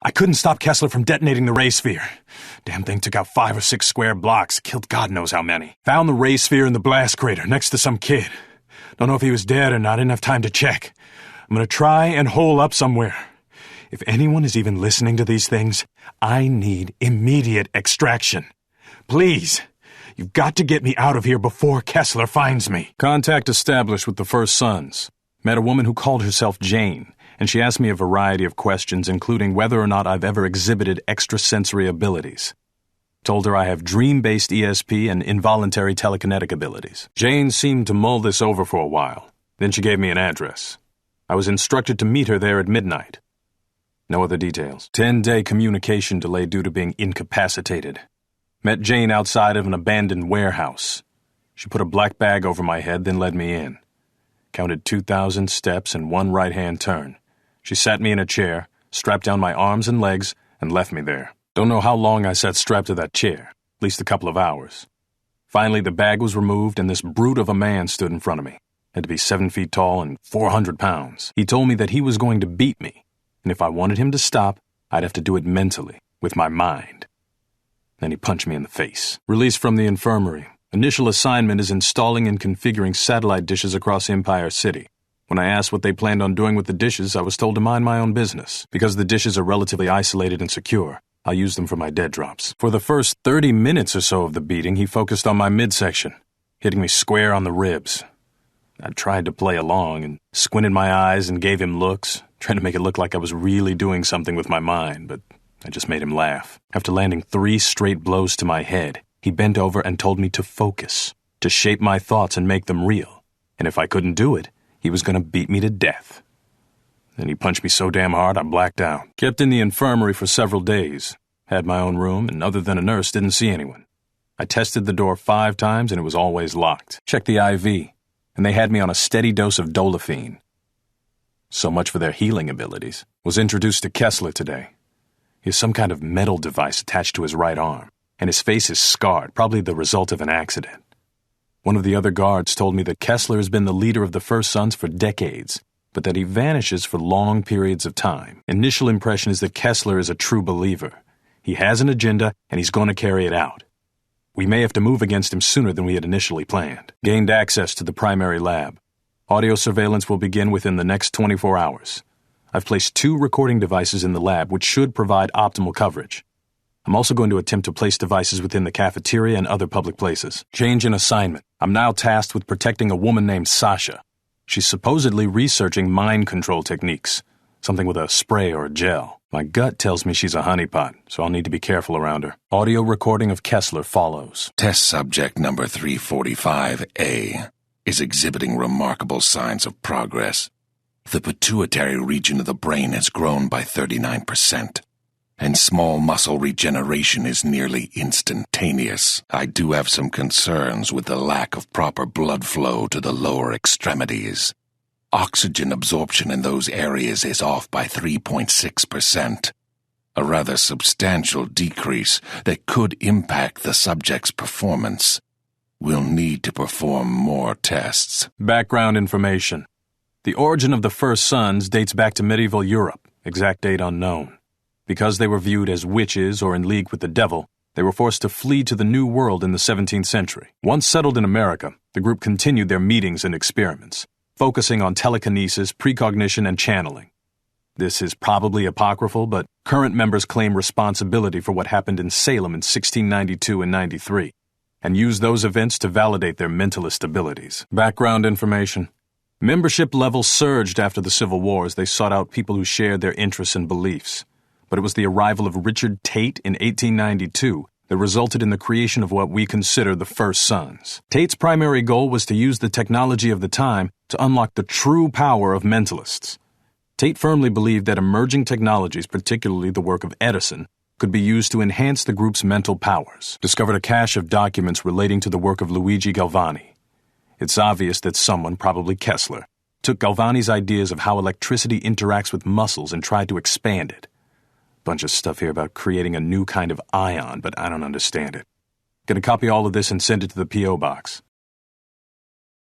I couldn't stop Kesler from detonating the ray sphere. Damn thing took out 5 or 6 square blocks, killed God knows how many. Found the ray sphere in the blast crater next to some kid. Don't know if he was dead or not, didn't have time to check. I'm gonna try and hole up somewhere. If anyone is even listening to these things, I need immediate extraction. Please, you've got to get me out of here before Kesler finds me. Contact established with the First Sons. Met a woman who called herself Jane, and she asked me a variety of questions, including whether or not I've ever exhibited extrasensory abilities. Told her I have dream-based ESP and involuntary telekinetic abilities. Jane seemed to mull this over for a while. Then she gave me an address. I was instructed to meet her there at midnight. No other details. 10-day communication delay due to being incapacitated. Met Jane outside of an abandoned warehouse. She put a black bag over my head, then led me in. Counted 2,000 steps and 1 right-hand turn. She sat me in a chair, strapped down my arms and legs, and left me there. Don't know how long I sat strapped to that chair, at least a couple of hours. Finally, the bag was removed, and this brute of a man stood in front of me. Had to be 7 feet tall and 400 pounds. He told me that he was going to beat me, and if I wanted him to stop, I'd have to do it mentally, with my mind. Then he punched me in the face. Released from the infirmary. Initial assignment is installing and configuring satellite dishes across Empire City. When I asked what they planned on doing with the dishes, I was told to mind my own business. Because the dishes are relatively isolated and secure, I'll use them for my dead drops. For the first 30 minutes or so of the beating, he focused on my midsection, hitting me square on the ribs. I tried to play along and squinted my eyes and gave him looks, trying to make it look like I was really doing something with my mind, but I just made him laugh. After landing 3 straight blows to my head, he bent over and told me to focus, to shape my thoughts and make them real. And if I couldn't do it, he was going to beat me to death. Then he punched me so damn hard I blacked out. Kept in the infirmary for several days. Had my own room, and other than a nurse, didn't see anyone. I tested the door 5 times, and it was always locked. Checked the IV, and they had me on a steady dose of Dolafine. So much for their healing abilities. Was introduced to Kesler today. He has some kind of metal device attached to his right arm, and his face is scarred, probably the result of an accident. One of the other guards told me that Kesler has been the leader of the First Sons for decades, but that he vanishes for long periods of time. Initial impression is that Kesler is a true believer. He has an agenda, and he's going to carry it out. We may have to move against him sooner than we had initially planned. Gained access to the primary lab. Audio surveillance will begin within the next 24 hours. I've placed 2 recording devices in the lab, which should provide optimal coverage. I'm also going to attempt to place devices within the cafeteria and other public places. Change in assignment. I'm now tasked with protecting a woman named Sasha. She's supposedly researching mind control techniques, something with a spray or a gel. My gut tells me she's a honeypot, so I'll need to be careful around her. Audio recording of Kesler follows. Test subject number 345A is exhibiting remarkable signs of progress. The pituitary region of the brain has grown by 39%, and small muscle regeneration is nearly instantaneous. I do have some concerns with the lack of proper blood flow to the lower extremities. Oxygen absorption in those areas is off by 3.6%, a rather substantial decrease that could impact the subject's performance. We'll need to perform more tests. Background information. The origin of the First Sons dates back to medieval Europe, exact date unknown. Because they were viewed as witches or in league with the devil, they were forced to flee to the New World in the 17th century. Once settled in America, the group continued their meetings and experiments, focusing on telekinesis, precognition, and channeling. This is probably apocryphal, but current members claim responsibility for what happened in Salem in 1692 and 93, and use those events to validate their mentalist abilities. Background information. Membership levels surged after the Civil War as they sought out people who shared their interests and beliefs. But it was the arrival of Richard Tate in 1892 that resulted in the creation of what we consider the First Sons. Tate's primary goal was to use the technology of the time to unlock the true power of mentalists. Tate firmly believed that emerging technologies, particularly the work of Edison, could be used to enhance the group's mental powers. Discovered a cache of documents relating to the work of Luigi Galvani. It's obvious that someone, probably Kesler, took Galvani's ideas of how electricity interacts with muscles and tried to expand it. Bunch of stuff here about creating a new kind of ion, but I don't understand it. Gonna copy all of this and send it to the P.O. box.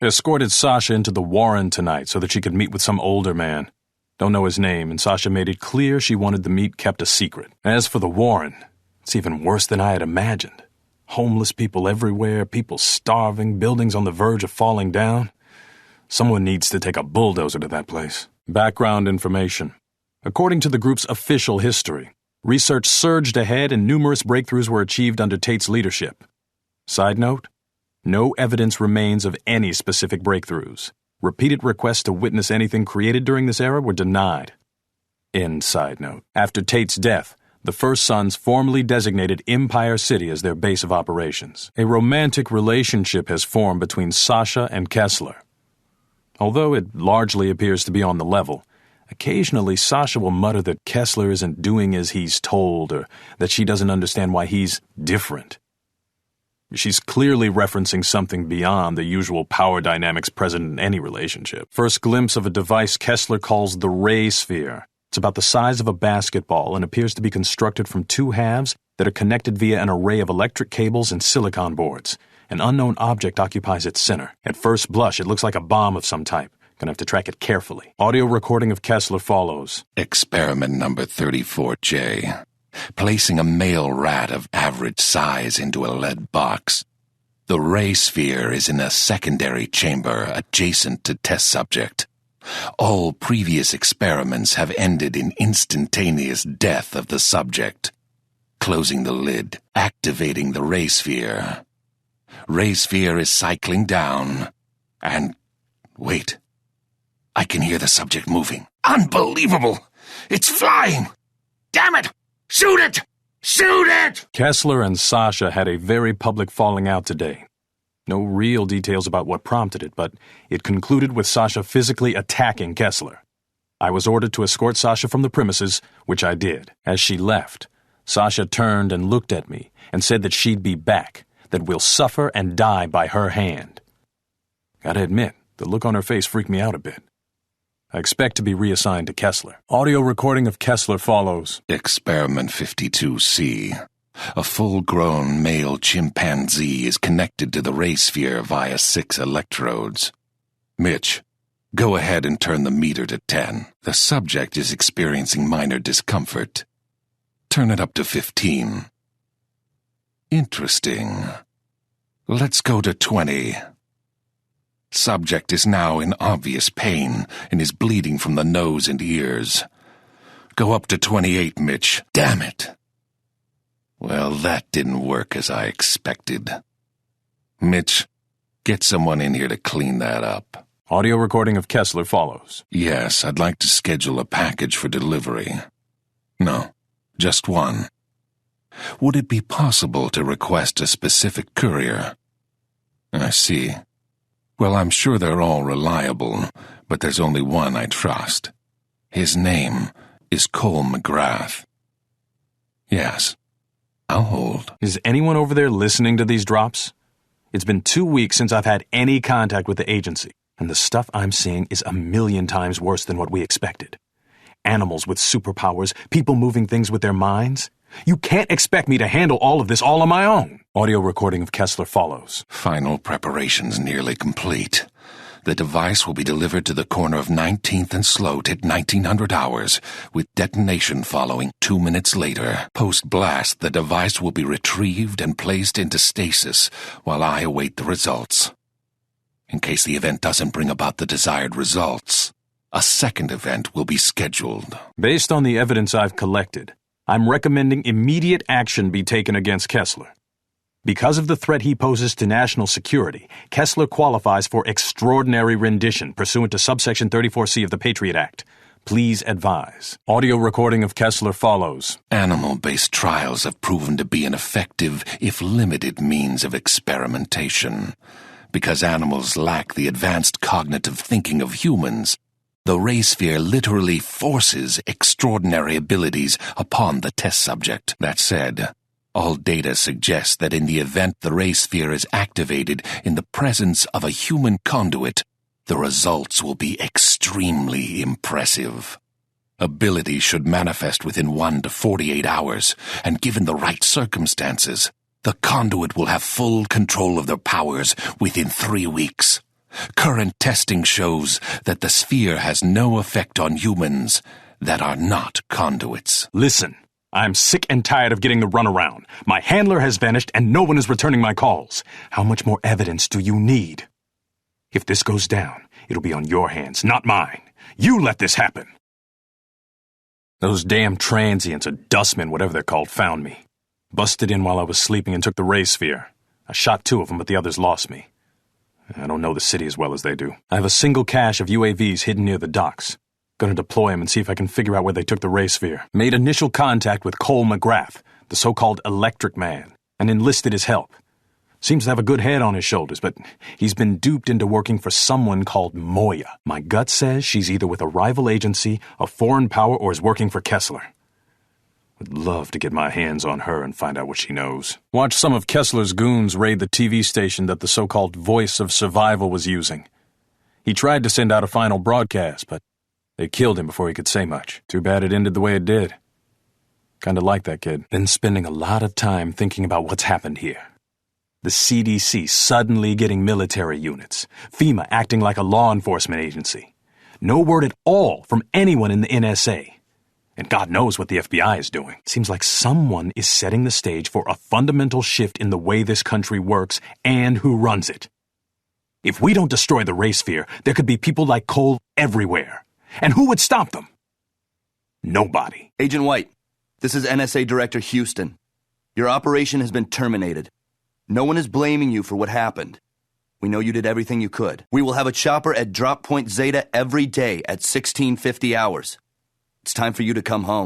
Escorted Sasha into the Warren tonight so that she could meet with some older man. Don't know his name, and Sasha made it clear she wanted the meet kept a secret. As for the Warren, it's even worse than I had imagined. Homeless people everywhere, people starving, buildings on the verge of falling down. Someone needs to take a bulldozer to that place. Background information. According to the group's official history, research surged ahead and numerous breakthroughs were achieved under Tate's leadership. Side note, no evidence remains of any specific breakthroughs. Repeated requests to witness anything created during this era were denied. End side note. After Tate's death, the First Sons formally designated Empire City as their base of operations. A romantic relationship has formed between Sasha and Kesler. Although it largely appears to be on the level, occasionally Sasha will mutter that Kesler isn't doing as he's told or that she doesn't understand why he's different. She's clearly referencing something beyond the usual power dynamics present in any relationship. First glimpse of a device Kesler calls the Ray Sphere. It's about the size of a basketball and appears to be constructed from two halves that are connected via an array of electric cables and silicon boards. An unknown object occupies its center. At first blush, it looks like a bomb of some type. Gonna have to track it carefully. Audio recording of Kesler follows. Experiment number 34J. Placing a male rat of average size into a lead box. The ray sphere is in a secondary chamber adjacent to test subject. All previous experiments have ended in instantaneous death of the subject. Closing the lid, activating the ray sphere. Ray sphere is cycling down, and... wait. I can hear the subject moving. Unbelievable! It's flying! Damn it! Shoot it! Shoot it! Kesler and Sasha had a very public falling out today. No real details about what prompted it, but it concluded with Sasha physically attacking Kesler. I was ordered to escort Sasha from the premises, which I did. As she left, Sasha turned and looked at me and said that she'd be back, that we'll suffer and die by her hand. Gotta admit, the look on her face freaked me out a bit. I expect to be reassigned to Kesler. Audio recording of Kesler follows. Experiment 52C. A full-grown male chimpanzee is connected to the ray sphere via 6 electrodes. Mitch, go ahead and turn the meter to 10. The subject is experiencing minor discomfort. Turn it up to 15. Interesting. Let's go to 20. Subject is now in obvious pain and is bleeding from the nose and ears. Go up to 28, Mitch. Damn it. Well, that didn't work as I expected. Mitch, get someone in here to clean that up. Audio recording of Kesler follows. Yes, I'd like to schedule a package for delivery. No, just one. Would it be possible to request a specific courier? I see. Well, I'm sure they're all reliable, but there's only one I trust. His name is Cole McGrath. Yes, I'll hold. Is anyone over there listening to these drops? It's been 2 weeks since I've had any contact with the agency, and the stuff I'm seeing is 1,000,000 times worse than what we expected. Animals with superpowers, people moving things with their minds. You can't expect me to handle all of this all on my own. Audio recording of Kesler follows. Final preparations nearly complete. The device will be delivered to the corner of 19th and Sloat at 1900 hours, with detonation following 2 minutes later. Post-blast, the device will be retrieved and placed into stasis while I await the results. In case the event doesn't bring about the desired results, a second event will be scheduled. Based on the evidence I've collected, I'm recommending immediate action be taken against Kesler. Because of the threat he poses to national security, Kesler qualifies for extraordinary rendition pursuant to subsection 34C of the Patriot Act. Please advise. Audio recording of Kesler follows. Animal-based trials have proven to be an effective, if limited, means of experimentation. Because animals lack the advanced cognitive thinking of humans, the ray sphere literally forces extraordinary abilities upon the test subject. That said, all data suggests that in the event the ray sphere is activated in the presence of a human conduit, the results will be extremely impressive. Abilities should manifest within 1 to 48 hours, and given the right circumstances, the conduit will have full control of their powers within 3 weeks. Current testing shows that the sphere has no effect on humans that are not conduits. Listen, I'm sick and tired of getting the runaround. My handler has vanished and no one is returning my calls. How much more evidence do you need? If this goes down, it'll be on your hands, not mine. You let this happen. Those damn transients or dustmen, whatever they're called, found me. Busted in while I was sleeping and took the ray sphere. I shot 2 of them, but the others lost me. I don't know the city as well as they do. I have a single cache of UAVs hidden near the docks. Gonna deploy them and see if I can figure out where they took the ray sphere. Made initial contact with Cole McGrath, the so-called electric man, and enlisted his help. Seems to have a good head on his shoulders, but he's been duped into working for someone called Moya. My gut says she's either with a rival agency, a foreign power, or is working for Kesler. Would love to get my hands on her and find out what she knows. Watched some of Kesler's goons raid the TV station that the so-called Voice of Survival was using. He tried to send out a final broadcast, but they killed him before he could say much. Too bad it ended the way it did. Kinda like that kid. Been spending a lot of time thinking about what's happened here. The CDC suddenly getting military units. FEMA acting like a law enforcement agency. No word at all from anyone in the NSA. And God knows what the FBI is doing. Seems like someone is setting the stage for a fundamental shift in the way this country works and who runs it. If we don't destroy the ray sphere, there could be people like Cole everywhere. And who would stop them? Nobody. Agent White, this is NSA Director Houston. Your operation has been terminated. No one is blaming you for what happened. We know you did everything you could. We will have a chopper at Drop Point Zeta every day at 1650 hours. It's time for you to come home.